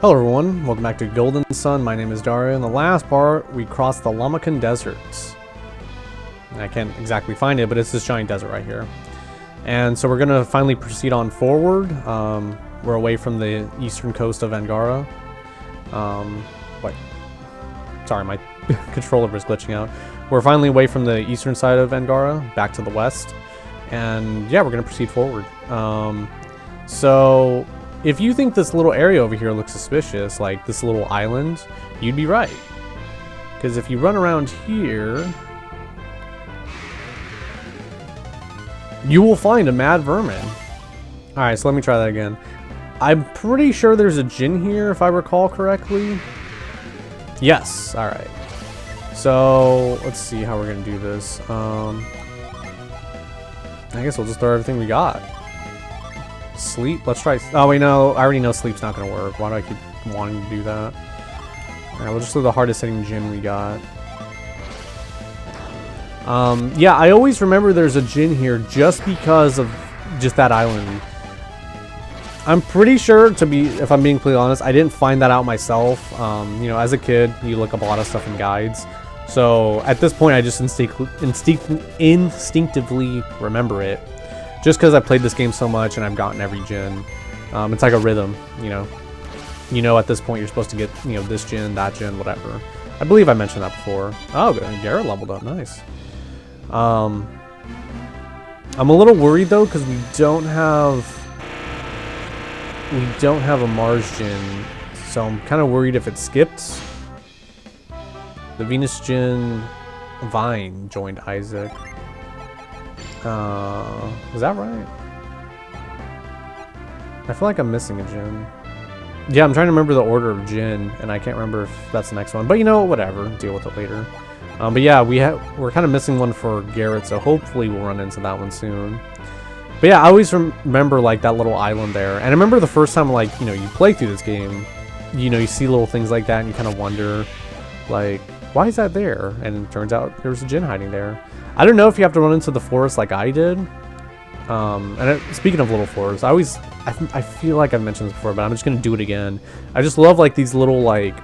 Hello everyone, welcome back to Golden Sun. My name is Dario. In the last part, we crossed the Lamakan Deserts. I can't exactly find it, but it's this giant desert right here. And so we're going to finally proceed on forward. We're away from the eastern coast of Angara. Sorry, my controller was glitching out. We're finally away from the eastern side of Angara, back to the west. And yeah, we're going to proceed forward. So if you think this little area over here looks suspicious, like this little island, you'd be right. Because if you run around here, you will find a mad vermin. Alright, so let me try that again. I'm pretty sure there's a djinn here, if I recall correctly. Yes, alright. So, let's see how we're going to do this. I guess we'll just throw everything we got. Sleep? Let's try... Oh, wait, no. I already know sleep's not going to work. Why do I keep wanting to do that? Alright, we'll just do the hardest hitting djinn we got. Yeah, I always remember there's a djinn here just because of just that island. I'm pretty sure, if I'm being completely honest, I didn't find that out myself. You know, as a kid, you look up a lot of stuff in guides. So, at this point, I just instinctively remember it. Just because I played this game so much and I've gotten every djinn. It's like a rhythm, you know. You know at this point you're supposed to get, you know, this djinn, that djinn, whatever. I believe I mentioned that before. Oh, Garrett leveled up, nice. I'm a little worried though because we don't have a Mars djinn, so I'm kind of worried if it skipped. The Venus djinn Vine joined Isaac. Is that right? I feel like I'm missing a djinn. Yeah, I'm trying to remember the order of djinn, and I can't remember if that's the next one. But you know, whatever. Deal with it later. But yeah, we're kind of missing one for Garrett, so hopefully we'll run into that one soon. But yeah, I always remember like that little island there, and I remember the first time, like, you know, you play through this game, you know, you see little things like that, and you kind of wonder, like, why is that there? And it turns out there's a djinn hiding there. I don't know if you have to run into the forest like I did. Speaking of little forests, I feel like I've mentioned this before, but I'm just gonna do it again. I just love like these little, like,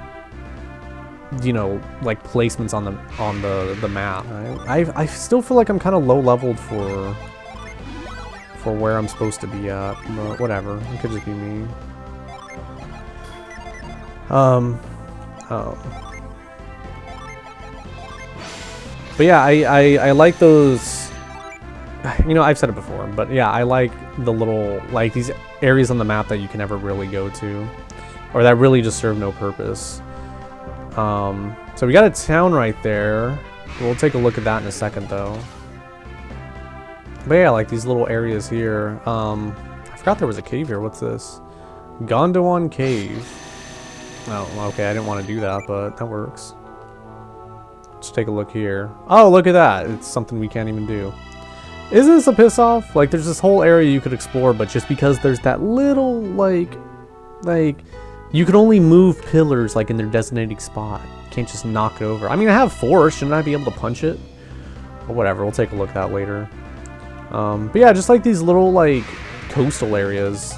you know, like placements on the map. I still feel like I'm kind of low leveled for where I'm supposed to be at, but whatever. It could just be me. Oh. But yeah, I like those, you know, I've said it before, but yeah, I like the little, like, these areas on the map that you can never really go to, or that really just serve no purpose. So we got a town right there. We'll take a look at that in a second, though. But yeah, like these little areas here. I forgot there was a cave here. What's this? Gondwan Cave. Oh, okay, I didn't want to do that, but that works. Let's take a look here. Oh, look at that. It's something we can't even do. Isn't this a piss off? Like, there's this whole area you could explore, but just because there's that little, like, you can only move pillars, like, in their designated spot. You can't just knock it over. I mean, I have force. Shouldn't I be able to punch it? But whatever. We'll take a look at that later. But yeah, just like these little, like, coastal areas.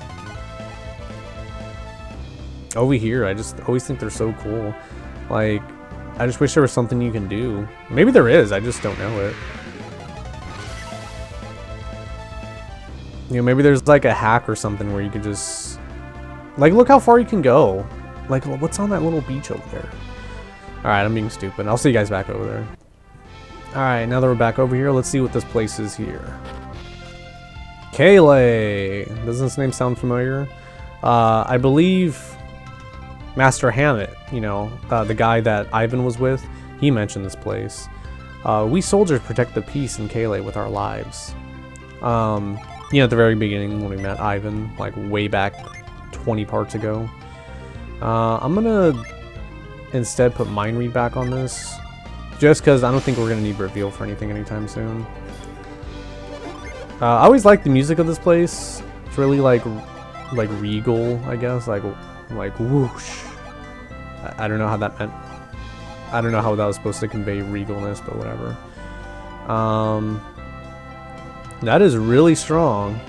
Over here, I just always think they're so cool. Like, I just wish there was something you can do. Maybe there is, I just don't know it. You know, maybe there's like a hack or something where you could just... Like, look how far you can go. Like, what's on that little beach over there? Alright, I'm being stupid. I'll see you guys back over there. Alright, now that we're back over here, let's see what this place is here. Kalay! Doesn't this name sound familiar? I believe Master Hammett, you know, the guy that Ivan was with, he mentioned this place. We soldiers protect the peace in Kalay with our lives. You know, at the very beginning when we met Ivan, like way back 20 parts ago. I'm gonna instead put Mind Read back on this, just because I don't think we're gonna need Reveal for anything anytime soon. I always like the music of this place. It's really like regal, I guess, like whoosh. I don't know how that meant. I don't know how that was supposed to convey regalness, but whatever. That is really strong.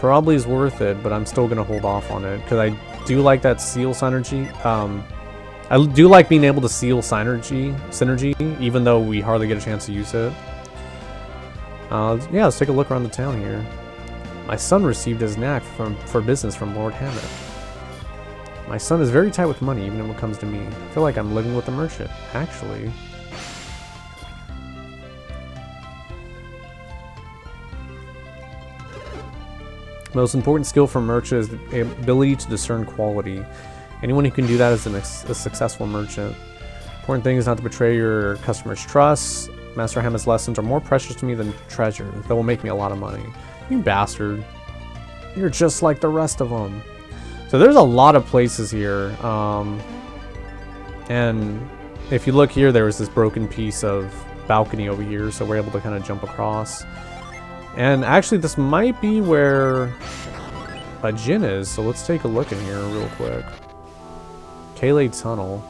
Probably is worth it, but I'm still gonna hold off on it because I do like that seal synergy. I do like being able to seal synergy, even though we hardly get a chance to use it. Yeah, let's take a look around the town here. My son received his knack for business from Lord Hammett. My son is very tight with money, even when it comes to me. I feel like I'm living with a merchant, actually. Most important skill for a merchant is the ability to discern quality. Anyone who can do that is a successful merchant. Important thing is not to betray your customers' trust. Master Hammett's lessons are more precious to me than treasure. That will make me a lot of money. You bastard. You're just like the rest of them. So there's a lot of places here. And if you look here, there was this broken piece of balcony over here. So we're able to kind of jump across. And actually, this might be where a djinn is. So let's take a look in here real quick. Kalay Tunnel.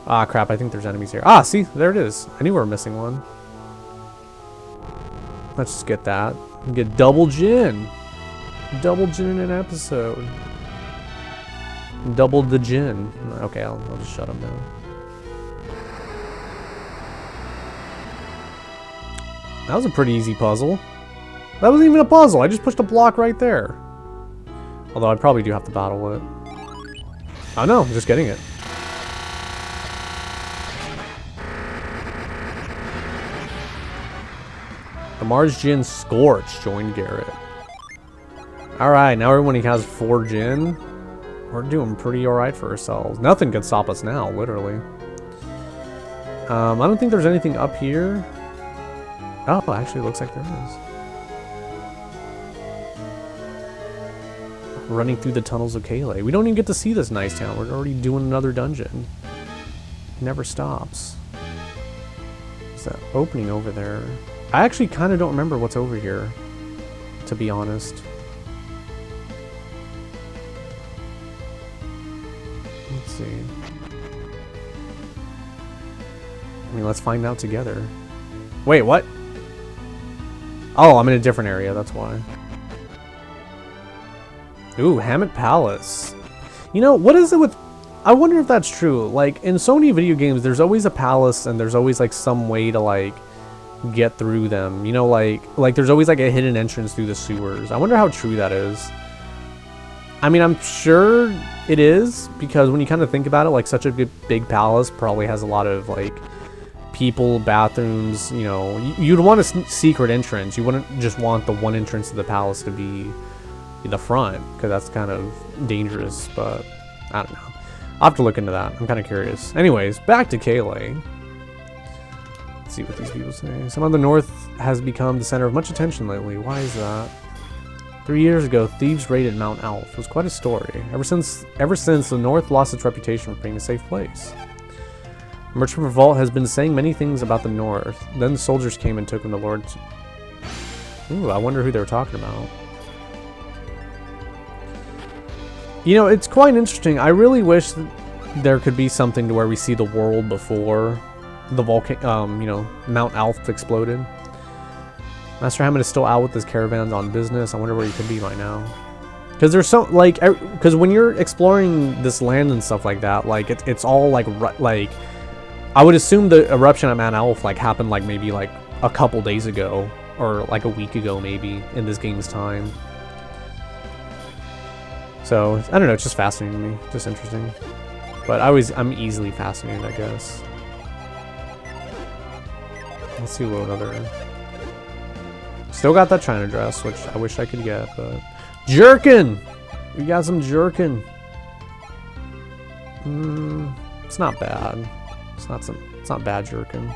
Ah, crap. I think there's enemies here. Ah, see? There it is. I knew we were missing one. Let's just get that. Get double djinn. Double djinn in an episode. Double the djinn. Okay, I'll just shut him down. That was a pretty easy puzzle. That wasn't even a puzzle. I just pushed a block right there. Although I probably do have to battle it. Oh no, I'm just getting it. The Mars Djinn Scorch joined Garrett. Alright, now everyone has 4 djinn. We're doing pretty alright for ourselves. Nothing can stop us now, literally. I don't think there's anything up here. Oh, actually, it looks like there is. Running through the tunnels of Kalay. We don't even get to see this nice town. We're already doing another dungeon. It never stops. There's that opening over there. I actually kind of don't remember what's over here, to be honest. Let's see. I mean, let's find out together. Wait, what? Oh, I'm in a different area, that's why. Ooh, Hammett Palace. You know, what is it with... I wonder if that's true. Like, in so many video games, there's always a palace and there's always, like, some way to, like, get through them. You know, like there's always, like, a hidden entrance through the sewers. I wonder how true that is. I mean, I'm sure it is, because when you kind of think about it, like, such a big palace probably has a lot of, like... people, bathrooms, you know, you'd want a secret entrance. You wouldn't just want the one entrance to the palace to be the front, because that's kind of dangerous, but I don't know. I'll have to look into that. I'm kind of curious. Anyways, back to Kalay. Let's see what these people say. Some of the north has become the center of much attention lately. Why is that? 3 years ago, thieves raided Mount Elf. It was quite a story. Ever since the north lost its reputation for being a safe place. Merchant Revolt has been saying many things about the north. Then the soldiers came and took him to Lord... Ooh, I wonder who they were talking about. You know, it's quite interesting. I really wish that there could be something to where we see the world before the volcano, you know, Mount Alf exploded. Master Hammett is still out with his caravans on business. I wonder where he could be right now. Because there's so, like, because when you're exploring this land and stuff like that, like, it's all, like, I would assume the eruption at Mount Elf, like, happened, like, maybe, like, a couple days ago. Or, like, a week ago, maybe, in this game's time. So, I don't know, it's just fascinating to me. Just interesting. But I'm easily fascinated, I guess. Let's see what other... Still got that China dress, which I wish I could get, but... Jerkin! We got some jerkin. It's not bad. It's not bad jerkin.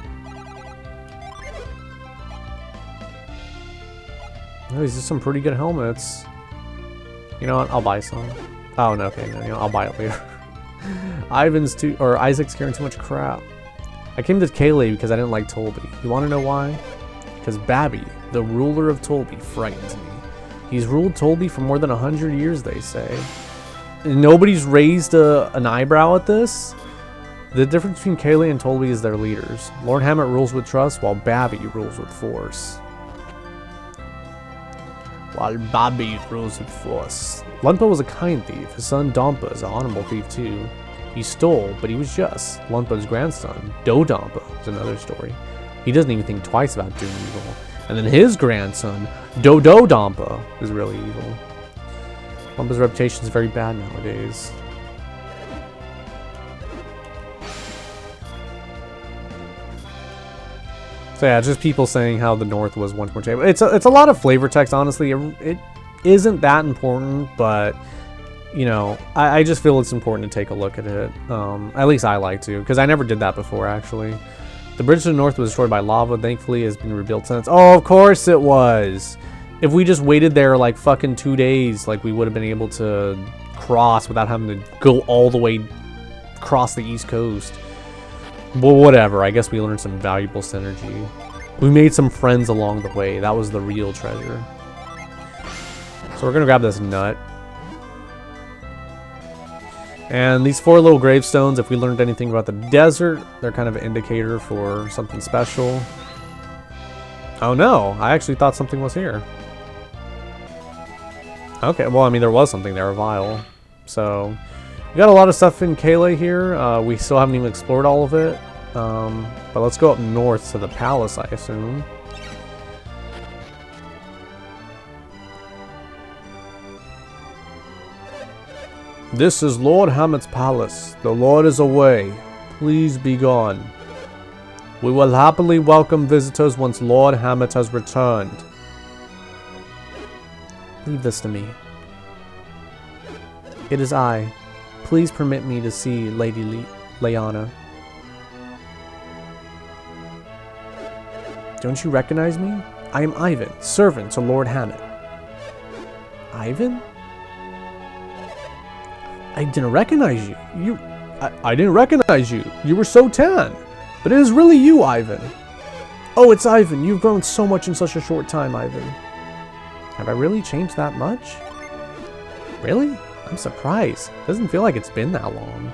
Oh, these are some pretty good helmets. You know what? I'll buy some. Oh no, okay, no, you know, I'll buy it later. Isaac's carrying too much crap. I came to Kalay because I didn't like Tolby. You want to know why? Because Babby, the ruler of Tolby, frightens me. He's ruled Tolby for more than 100 years, they say. And nobody's raised an eyebrow at this? The difference between Kalay and Tolby is their leaders. Lord Hammett rules with trust, while Babby rules with force. while Bobby rules with force. Lunpa was a kind thief. His son Dompa is an honorable thief too. He stole, but he was just. Lumpa's grandson, Dodampa, is another story. He doesn't even think twice about doing evil. And then his grandson, Dododampa, is really evil. Lumpa's reputation is very bad nowadays. So yeah, just people saying how the North was once more stable. It's a lot of flavor text, honestly. It isn't that important, but you know, I just feel it's important to take a look at it. At least I like to, because I never did that before, actually. The bridge to the north was destroyed by lava. Thankfully, it has been rebuilt since. Oh, of course it was. If we just waited there like fucking 2 days, like we would have been able to cross without having to go all the way across the East Coast. Well, whatever. I guess we learned some valuable synergy. We made some friends along the way. That was the real treasure. So we're gonna grab this nut. And these 4 little gravestones, if we learned anything about the desert, they're kind of an indicator for something special. Oh no, I actually thought something was here. Okay, well, I mean, there was something there, a vial. So, we got a lot of stuff in Kalay here. We still haven't even explored all of it. But let's go up north to the palace, I assume. This is Lord Hamet's palace. The Lord is away. Please be gone. We will happily welcome visitors once Lord Hamet has returned. Leave this to me. It is I. Please permit me to see Lady Leanna. Don't you recognize me? I am Ivan, servant to Lord Hamet. Ivan? I didn't recognize you. I didn't recognize you. You were so tan. But it is really you, Ivan. Oh, it's Ivan. You've grown so much in such a short time, Ivan. Have I really changed that much? Really? I'm surprised. Doesn't feel like it's been that long.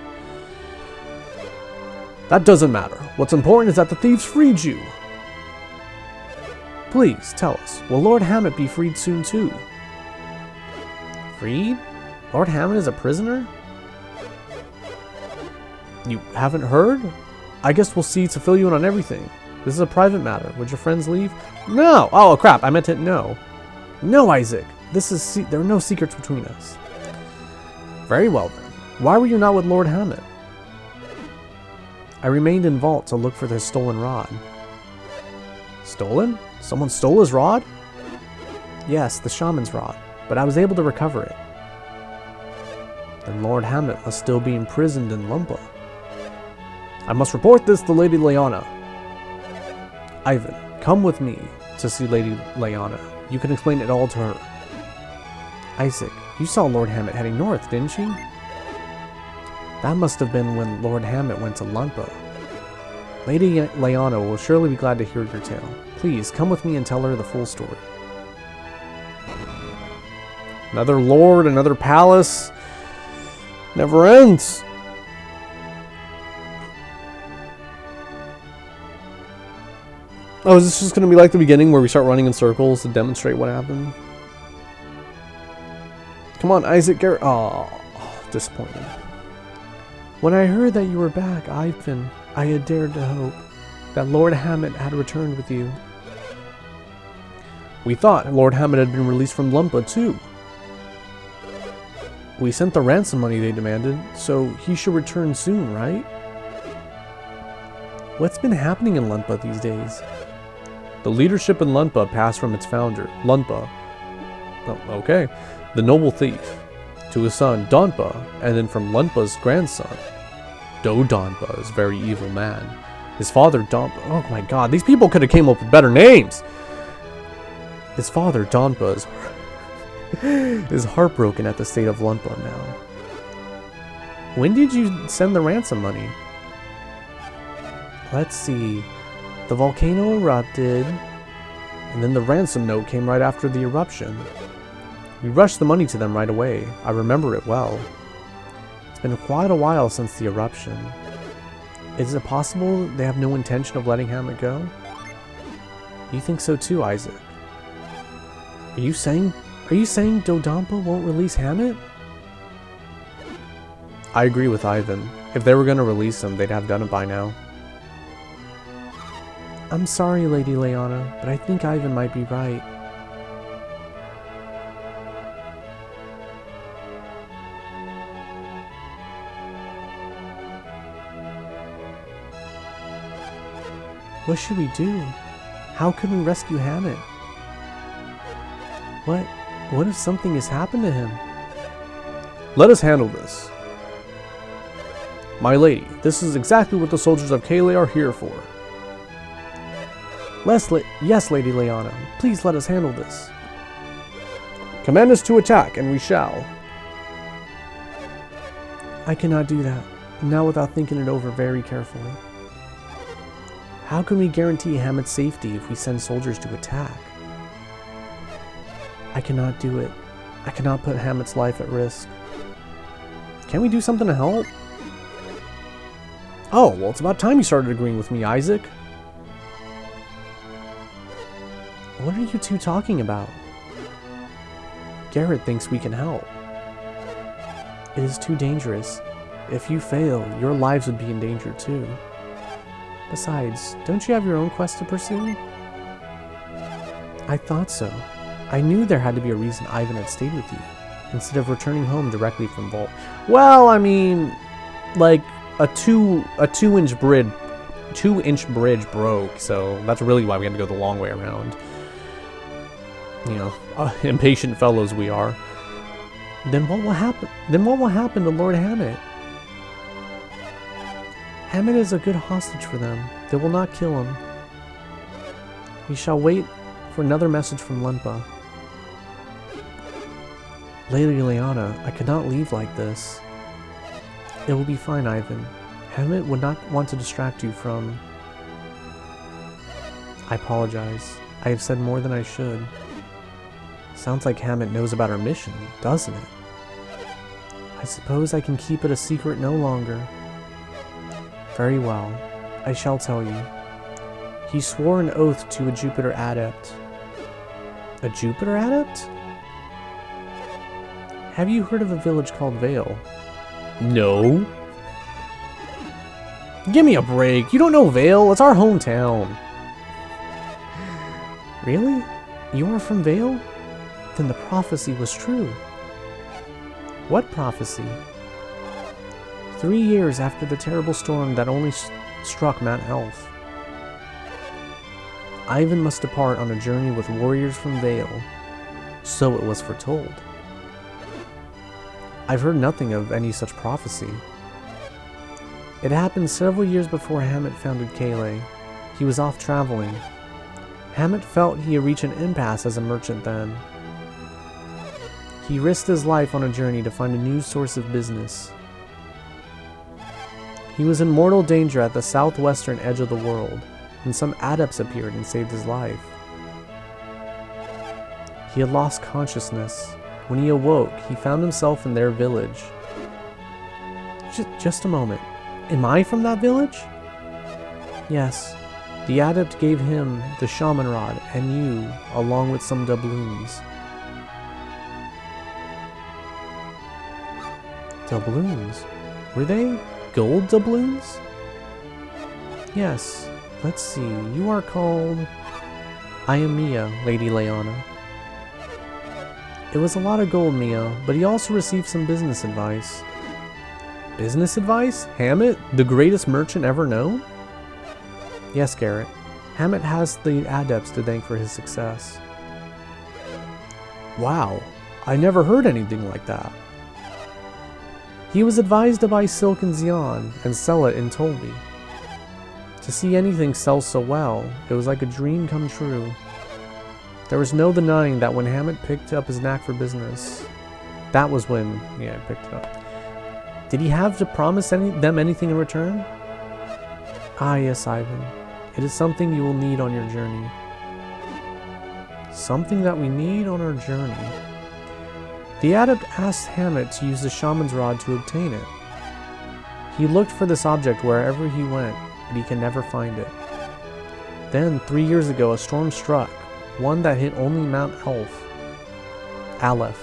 That doesn't matter. What's important is that the thieves freed you. Please, tell us. Will Lord Hamet be freed soon, too? Freed? Lord Hamet is a prisoner? You haven't heard? I guess we'll see to fill you in on everything. This is a private matter. Would your friends leave? No! Oh, crap. I meant to no. No, Isaac. There are no secrets between us. Very well, then. Why were you not with Lord Hamet? I remained in vault to look for the stolen rod. Stolen? Someone stole his rod? Yes, the shaman's rod. But I was able to recover it. Then Lord Hamet must still be imprisoned in Lumpa. I must report this to Lady Leanna. Ivan, come with me to see Lady Leanna. You can explain it all to her. Isaac, you saw Lord Hamet heading north, didn't you? That must have been when Lord Hamet went to Lumpa. Lady Leanna will surely be glad to hear your tale. Please, come with me and tell her the full story. Another lord, another palace. Never ends. Oh, is this just going to be like the beginning where we start running in circles to demonstrate what happened? Come on, Isaac Garrett. Oh, disappointed. When I heard that you were back, Ivan, I had dared to hope that Lord Hamet had returned with you. We thought Lord Hamet had been released from Lumpa, too. We sent the ransom money they demanded, so he should return soon, right? What's been happening in Lumpa these days? The leadership in Lumpa passed from its founder, Lumpa, the noble thief, to his son, Donpa, and then from Lumpa's grandson, Dodonpa, is a very evil man. His father, Donpa, oh my god, these people could have came up with better names! His father, Donpa, is heartbroken at the state of Lumpa now. When did you send the ransom money? Let's see. The volcano erupted, and then the ransom note came right after the eruption. We rushed the money to them right away. I remember it well. It's been quite a while since the eruption. Is it possible they have no intention of letting Hamet go? You think so too, Isaac? Are you saying Are you saying Dodonpa won't release Hammett? I agree with Ivan. If they were going to release him, they'd have done it by now. I'm sorry, Lady Leona, but I think Ivan might be right. What should we do? How can we rescue Hammett? What if something has happened to him? Let us handle this. My lady, this is exactly what the soldiers of Kalay are here for. Yes, Lady Leona. Please let us handle this. Command us to attack, and we shall. I cannot do that, not without thinking it over very carefully. How can we guarantee Hammett's safety if we send soldiers to attack? I cannot do it. I cannot put Hammett's life at risk. Can we do something to help? Oh, well, it's about time you started agreeing with me, Isaac. What are you two talking about? Garrett thinks we can help. It is too dangerous. If you fail, your lives would be in danger too. Besides, don't you have your own quest to pursue? I thought so. I knew there had to be a reason Ivan had stayed with you, instead of returning home directly from Vault. Well, I mean, like, a 2-inch bridge broke, so that's really why we had to go the long way around. You know, impatient fellows we are. Then what will happen? Then what will happen to Lord Hammett? Hammett is a good hostage for them. They will not kill him. We shall wait for another message from Lenpa. Lady Leona, I cannot leave like this. It will be fine, Ivan. Hammett would not want to distract you from... I apologize. I have said more than I should. Sounds like Hammett knows about our mission, doesn't it? I suppose I can keep it a secret no longer. Very well. I shall tell you. He swore an oath to a Jupiter adept. A Jupiter adept? Have you heard of a village called Vale? No. Give me a break. You don't know Vale? It's our hometown. Really? You are from Vale? Then the prophecy was true. What prophecy? 3 years after the terrible storm that only struck Mount Elf, Ivan must depart on a journey with warriors from Vale. So it was foretold. I've heard nothing of any such prophecy. It happened several years before Hammett founded Kalay. He was off traveling. Hammett felt he had reached an impasse as a merchant then. He risked his life on a journey to find a new source of business. He was in mortal danger at the southwestern edge of the world, and some adepts appeared and saved his life. He had lost consciousness. When he awoke, he found himself in their village. Just a moment. Am I from that village? Yes. The adept gave him the shaman rod, and you, along with some doubloons. Doubloons? Were they gold doubloons? Yes. Let's see. You are called... I am Mia, Lady Leona. It was a lot of gold, Mia, but he also received some business advice. Business advice? Hammett, the greatest merchant ever known? Yes, Garrett. Hammett has the adepts to thank for his success. Wow, I never heard anything like that. He was advised to buy silk in Xi'an and sell it in Tolbi. To see anything sell so well, it was like a dream come true. There was no denying that when Hammett picked up his knack for business, that was when, he picked it up. Did he have to promise them anything in return? Ah, yes, Ivan. It is something you will need on your journey. Something that we need on our journey. The adept asked Hammett to use the shaman's rod to obtain it. He looked for this object wherever he went, but he could never find it. Then, 3 years ago, a storm struck, one that hit only Mount Elf. Aleph.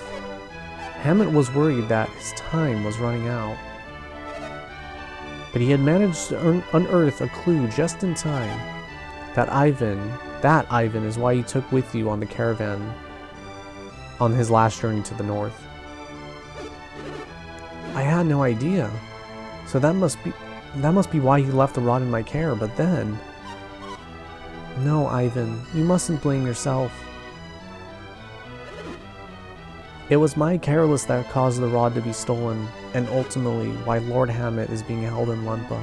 Hammett was worried that his time was running out. But he had managed to unearth a clue just in time. That Ivan is why he took with you on the caravan on his last journey to the north. I had no idea. So that must be why he left the rod in my care, but then... No, Ivan, you mustn't blame yourself. It was my carelessness that caused the rod to be stolen, and ultimately why Lord Hammett is being held in Lumpa.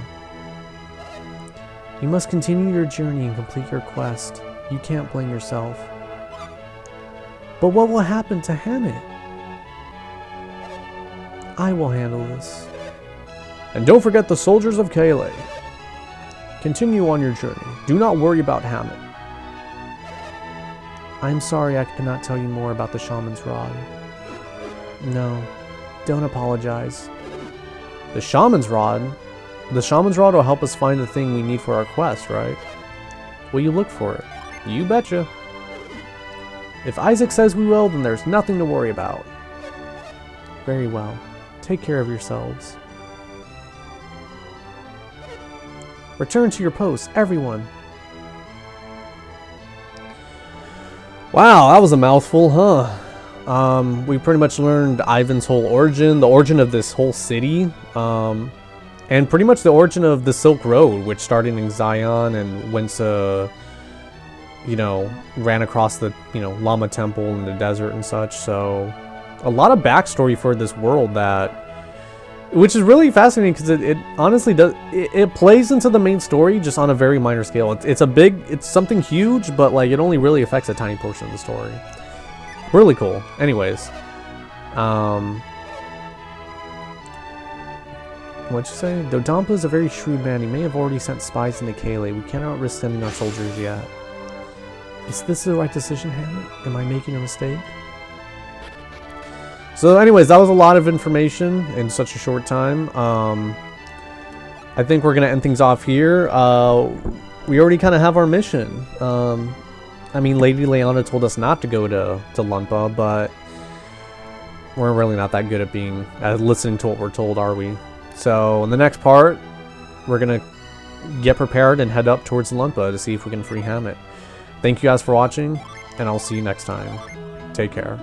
You must continue your journey and complete your quest. You can't blame yourself. But what will happen to Hammett? I will handle this. And don't forget the soldiers of Kalay. Continue on your journey. Do not worry about Hammett. I'm sorry I cannot tell you more about the shaman's rod. No, don't apologize. The shaman's rod? The shaman's rod will help us find the thing we need for our quest, right? Will you look for it? You betcha. If Isaac says we will, then there's nothing to worry about. Very well. Take care of yourselves. Return to your posts, everyone. Wow, that was a mouthful, huh? We pretty much learned Ivan's whole origin, the origin of this whole city, and pretty much the origin of the Silk Road, which started in Zion and went to, you know, ran across the, you know, Lama Temple in the desert and such. So, a lot of backstory for this world which is really fascinating because it honestly does, it plays into the main story just on a very minor scale. It's something huge, but like it only really affects a tiny portion of the story. Really cool. Anyways, what'd you say? Though Dampa is a very shrewd man, he may have already sent spies into Kalay. We cannot risk sending our soldiers yet. Is this the right decision, Hammett? Am I making a mistake? So anyways, that was a lot of information in such a short time. I think we're going to end things off here. We already kind of have our mission. I mean, Lady Leona told us not to go to Lumpa, but we're really not that good at listening to what we're told, are we? So in the next part, we're going to get prepared and head up towards Lumpa to see if we can free Hammett. Thank you guys for watching, and I'll see you next time. Take care.